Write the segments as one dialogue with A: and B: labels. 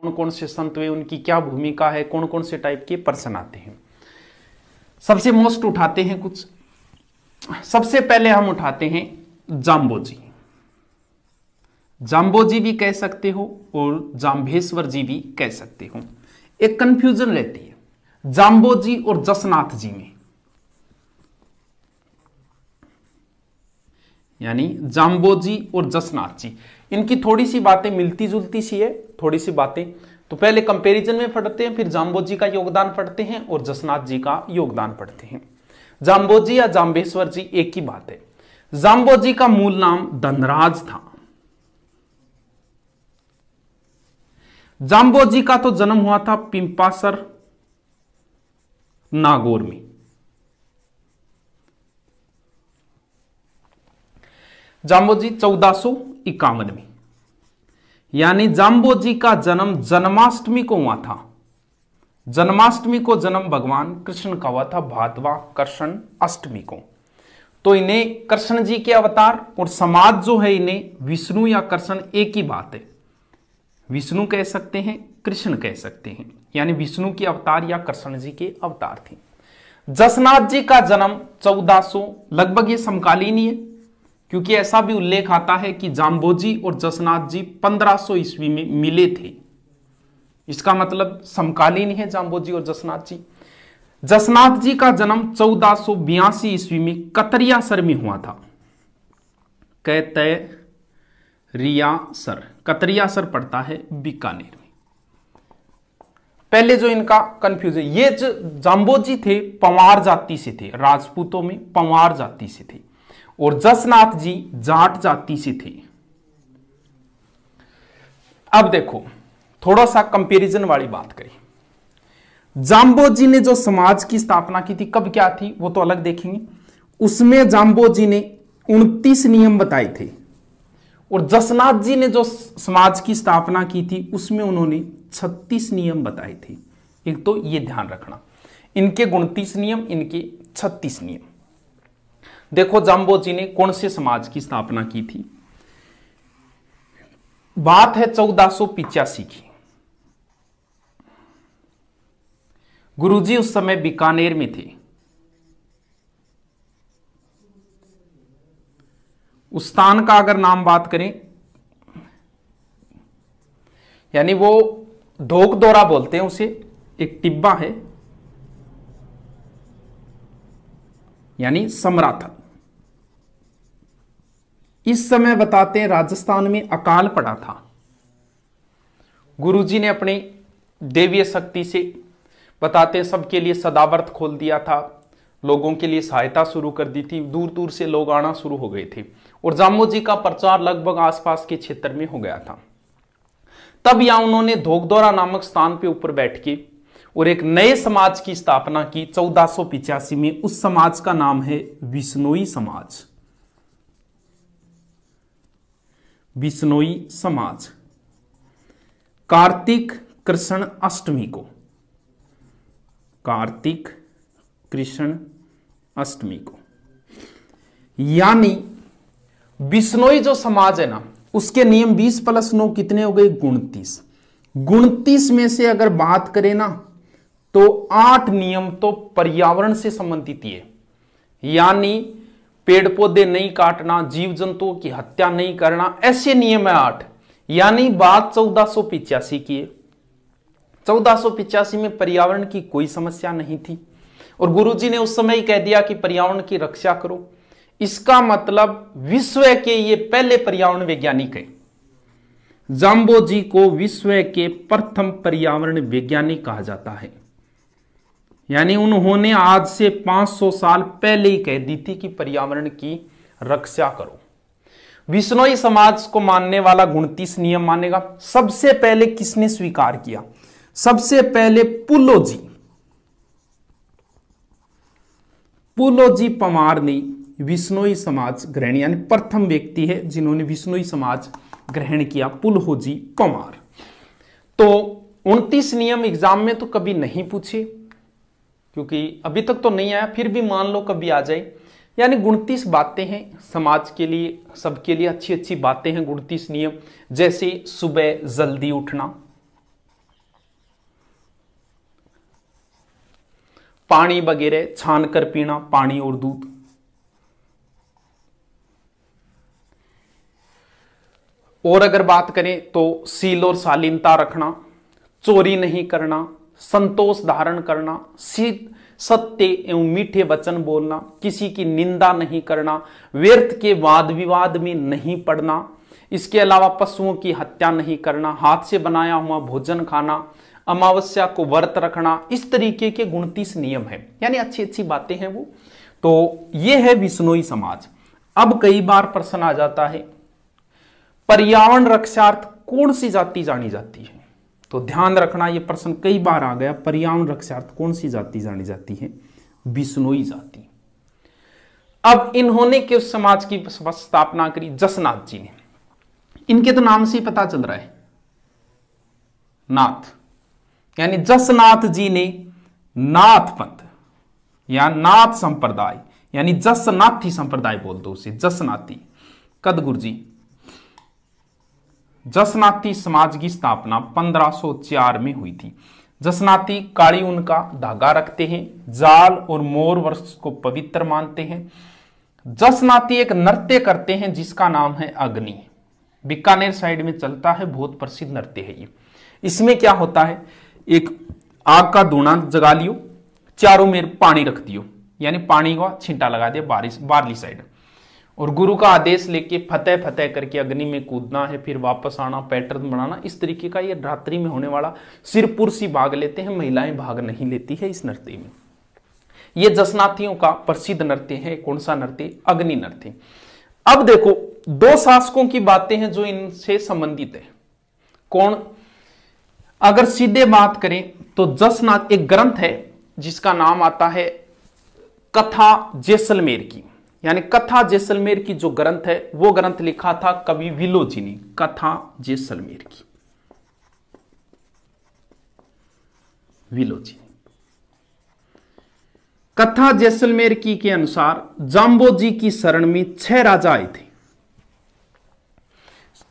A: कौन कौन से संत हुए, उनकी क्या भूमिका है, कौन कौन से टाइप के पर्सन आते हैं। सबसे मोस्ट उठाते हैं कुछ। सबसे पहले हम उठाते हैं जाम्बोजी। जाम्बोजी भी कह सकते हो और जाम्भेश्वर जी भी कह सकते हो। एक कंफ्यूजन रहती है जाम्बोजी और जसनाथ जी में, यानी जाम्बोजी और जसनाथ जी, इनकी थोड़ी सी बातें मिलती जुलती सी है, थोड़ी सी बातें। तो पहले कंपैरिजन में पढ़ते हैं, फिर जाम्बोजी का योगदान पढ़ते हैं और जसनाथ जी का योगदान पढ़ते हैं। जाम्बोजी या जाम्बेश्वर जी एक ही बात है। जाम्बोजी का मूल नाम धनराज था। जाम्बोजी का तो जन्म हुआ था पिंपासर नागौर में। जाम्बोजी 1451 में, यानी जाम्बोजी का जन्म जन्माष्टमी को हुआ था। जन्माष्टमी को जन्म भगवान कृष्ण का हुआ था, भादवा कृष्ण अष्टमी को। तो इन्हें कृष्ण जी के अवतार और समाज जो है इन्हें विष्णु या कृष्ण एक ही बात है। विष्णु कह सकते हैं, कृष्ण कह सकते हैं, यानी विष्णु के अवतार या कृष्ण जी के अवतार थे। जसनाथ जी का जन्म 1400, लगभग ये समकालीन ही है, क्योंकि ऐसा भी उल्लेख आता है कि जाम्बोजी और जसनाथ जी 1500 ईस्वी में मिले थे। इसका मतलब समकालीन है जाम्बोजी और जसनाथ जी। जसनाथ जी का जन्म 1482 ईस्वी में कतरियासर में हुआ था। कतरियासर पड़ता है बीकानेर में। पहले जो इनका कंफ्यूजन, ये जो जाम्बोजी थे पंवार जाति से थे, राजपूतों में पंवार जाति से थे, और जसनाथ जी जाट जाति से थे। अब देखो थोड़ा सा कंपैरिजन वाली बात करें। जाम्बोजी ने जो समाज की स्थापना की थी, कब क्या थी वो तो अलग देखेंगे। उसमें जाम्बोजी ने 29 नियम बताए थे, और जसनाथ जी ने जो समाज की स्थापना की थी उसमें उन्होंने 36 नियम बताए थे। एक तो ये ध्यान रखना, इनके 29 नियम, इनके 36 नियम। देखो जाम्बोजी ने कौन से समाज की स्थापना की थी। बात है 1485 की। गुरुजी उस समय बीकानेर में थे। उस स्थान का अगर नाम बात करें, यानी वो ढोक दौरा बोलते हैं उसे, एक टिब्बा है, यानी समराथल। इस समय बताते हैं राजस्थान में अकाल पड़ा था। गुरुजी ने अपनी देवीय शक्ति से बताते हैं सबके लिए सदाव्रत खोल दिया था, लोगों के लिए सहायता शुरू कर दी थी, दूर दूर से लोग आना शुरू हो गए थे, और जाम्बोजी का प्रचार लगभग आसपास के क्षेत्र में हो गया था। तब यहां उन्होंने धोकदौरा नामक स्थान पे ऊपर बैठ के और एक नए समाज की स्थापना की 1485 में। उस समाज का नाम है विश्नोई समाज। विश्नोई समाज कार्तिक कृष्ण अष्टमी को, कार्तिक कृष्ण अष्टमी को, यानी बिश्नोई जो समाज है ना, उसके नियम 20 + 9 कितने हो गए? 29। 29 में से अगर बात करें ना तो 8 नियम तो पर्यावरण से संबंधित है, यानी पेड़ पौधे नहीं काटना, जीव जंतुओं की हत्या नहीं करना, ऐसे नियम है 8। यानी बात 1485 की है। 1485 में पर्यावरण की कोई समस्या नहीं थी, और गुरुजी ने उस समय ही कह दिया कि पर्यावरण की रक्षा करो। इसका मतलब विश्व के ये पहले पर्यावरण वैज्ञानिक है। जाम्बोजी को विश्व के प्रथम पर्यावरण वैज्ञानिक कहा जाता है, यानी उन्होंने आज से 500 साल पहले ही कह दी थी कि पर्यावरण की रक्षा करो। विश्नोई समाज को मानने वाला 29 नियम मानेगा। सबसे पहले किसने स्वीकार किया? सबसे पहले पुलोजी पंवार ने विश्नोई समाज ग्रहण, यानी प्रथम व्यक्ति है जिन्होंने विश्नोई समाज ग्रहण किया, पुलहोजी पंवार। तो 29 नियम एग्जाम में तो कभी नहीं पूछे, क्योंकि अभी तक तो नहीं आया, फिर भी मान लो कभी आ जाए। यानी 29 बातें हैं समाज के लिए, सबके लिए अच्छी अच्छी बातें हैं। 29 नियम, जैसे सुबह जल्दी उठना, पानी वगैरह छान कर पीना, पानी और दूध। और अगर बात करें तो सील और शालीनता रखना, चोरी नहीं करना, संतोष धारण करना, सत्य एवं मीठे वचन बोलना, किसी की निंदा नहीं करना, व्यर्थ के वाद विवाद में नहीं पड़ना, इसके अलावा पशुओं की हत्या नहीं करना, हाथ से बनाया हुआ भोजन खाना, अमावस्या को व्रत रखना, इस तरीके के 29 नियम है, यानी अच्छी अच्छी बातें हैं वो। तो ये है विश्नोई समाज। अब कई बार प्रश्न आ जाता है, पर्यावरण रक्षार्थ कौन सी जाति जानी जाती है? तो ध्यान रखना, यह प्रश्न कई बार आ गया, पर्यावरण रक्षार्थ कौन सी जाति जानी जाती है? विश्नोई जाति। अब इन्होंने किस समाज की स्थापना करी? जसनाथ जी ने। इनके तो नाम से ही पता चल रहा है, नाथ, यानी जसनाथ जी ने नाथ पंथ या नाथ संप्रदाय, यानी जसनाथी संप्रदाय बोल दो उसे, जसनाथी। कदगुरु जी, जसनाथी समाज की स्थापना 1504 में हुई थी। जसनाथी काली ऊन का धागा रखते हैं, जाल और मोर वृक्ष को पवित्र मानते हैं। जसनाथी एक नृत्य करते हैं जिसका नाम है अग्नि, बीकानेर साइड में चलता है, बहुत प्रसिद्ध नृत्य है ये। इसमें क्या होता है, एक आग का धुआं जगा लियो, चारों में पानी रख दियो, यानी पानी का छींटा लगा दिया बारली साइड, और गुरु का आदेश लेके फतेह फतेह करके अग्नि में कूदना है, फिर वापस आना, पैटर्न बनाना। इस तरीके का ये रात्रि में होने वाला, सिर्फ पुरुष ही भाग लेते हैं, महिलाएं भाग नहीं लेती है इस नृत्य में। ये जसनाथियों का प्रसिद्ध नृत्य है। कौन सा नृत्य? अग्नि नृत्य। अब देखो, दो शासकों की बातें हैं जो इनसे संबंधित है। कौन? अगर सीधे बात करें तो जसनाथ एक ग्रंथ है जिसका नाम आता है कथा जैसलमेर की, यानी कथा जैसलमेर की जो ग्रंथ है वो ग्रंथ लिखा था कवि विलो जी ने, कथा जैसलमेर की, विलो जी ने। कथा जैसलमेर की के अनुसार जाम्बो जी की शरण में 6 राजा आए थे।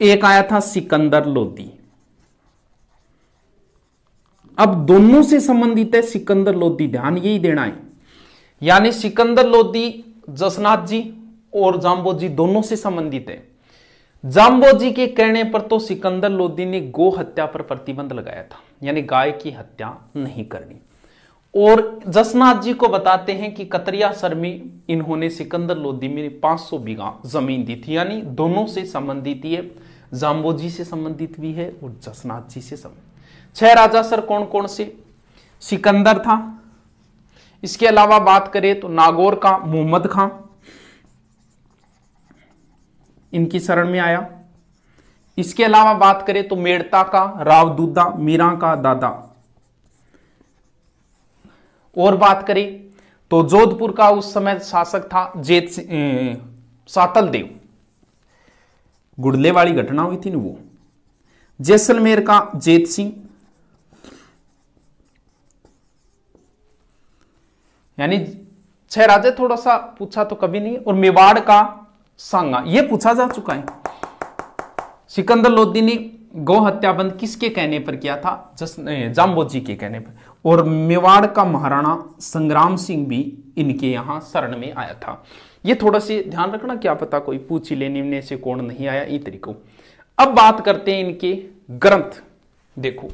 A: एक आया था सिकंदर लोदी। अब दोनों से संबंधित है सिकंदर लोदी, ध्यान यही देना है, यानी सिकंदर लोदी जसनाथ जी और जाम्बो जी दोनों से संबंधित है। जाम्बो जी के कहने पर तो सिकंदर लोदी ने गो हत्या पर प्रतिबंध लगाया था, यानी गाय की हत्या नहीं करनी। और जसनाथ जी को बताते हैं कि कतरियासर में इन्होंने सिकंदर लोदी में 500 बीघा जमीन दी थी, यानी दोनों से संबंधित है, जाम्बो जी से संबंधित भी है और जसनाथ जी से संबंधित। 6 राजा सर कौन कौन से? सिकंदर था, इसके अलावा बात करें तो नागौर का मोहम्मद खां इनकी शरण में आया। इसके अलावा बात करें तो मेड़ता का राव दूदा, मीरा का दादा। और बात करें तो जोधपुर का उस समय शासक था सातल देव, गुड़ले वाली घटना हुई थी ना वो। जैसलमेर का जेत सिंह, यानी 6 राजा थोड़ा सा पूछा तो कभी नहीं। और मेवाड़ का सांगा, ये पूछा जा चुका है। सिकंदर लोदी ने गौ हत्या बंद किसके कहने पर किया था? जाम्बो जी के कहने पर। और मेवाड़ का महाराणा संग्राम सिंह भी इनके यहां शरण में आया था। ये थोड़ा से ध्यान रखना, क्या पता कोई पूछ ही लेने में से कौन नहीं आया, ये तरीकों। अब बात करते हैं इनके ग्रंथ। देखो,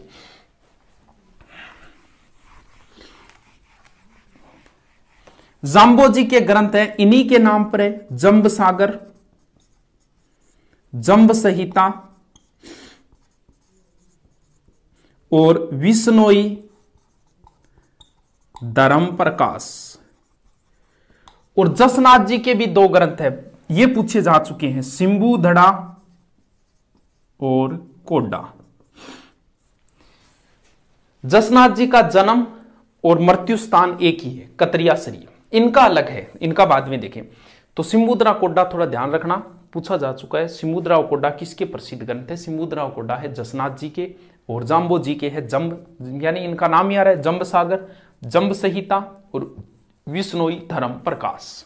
A: जाम्बो जी के ग्रंथ है, इन्हीं के नाम पर है, जंब सागर, जंब संहिता और विश्नोई धर्म प्रकाश। और जसनाथ जी के भी 2 ग्रंथ है, ये पूछे जा चुके हैं, सिंबू धड़ा और कोड्डा। जसनाथ जी का जन्म और मृत्यु स्थान एक ही है, कतरियासरी। इनका अलग है, इनका बाद में देखें। तो सिंबुद्रा कोड्डा थोड़ा ध्यान रखना, पूछा जा चुका है। सिंबुद्रा कोड्डा किसके प्रसिद्ध ग्रंथ है? सिंबुद्रा कोड्डा है जसनाथ जी के, और जाम्बो जी के है जंब, यानी इनका नाम ही आ रहा है जंब सागर, जंब संहिता और विश्नोई धर्म प्रकाश।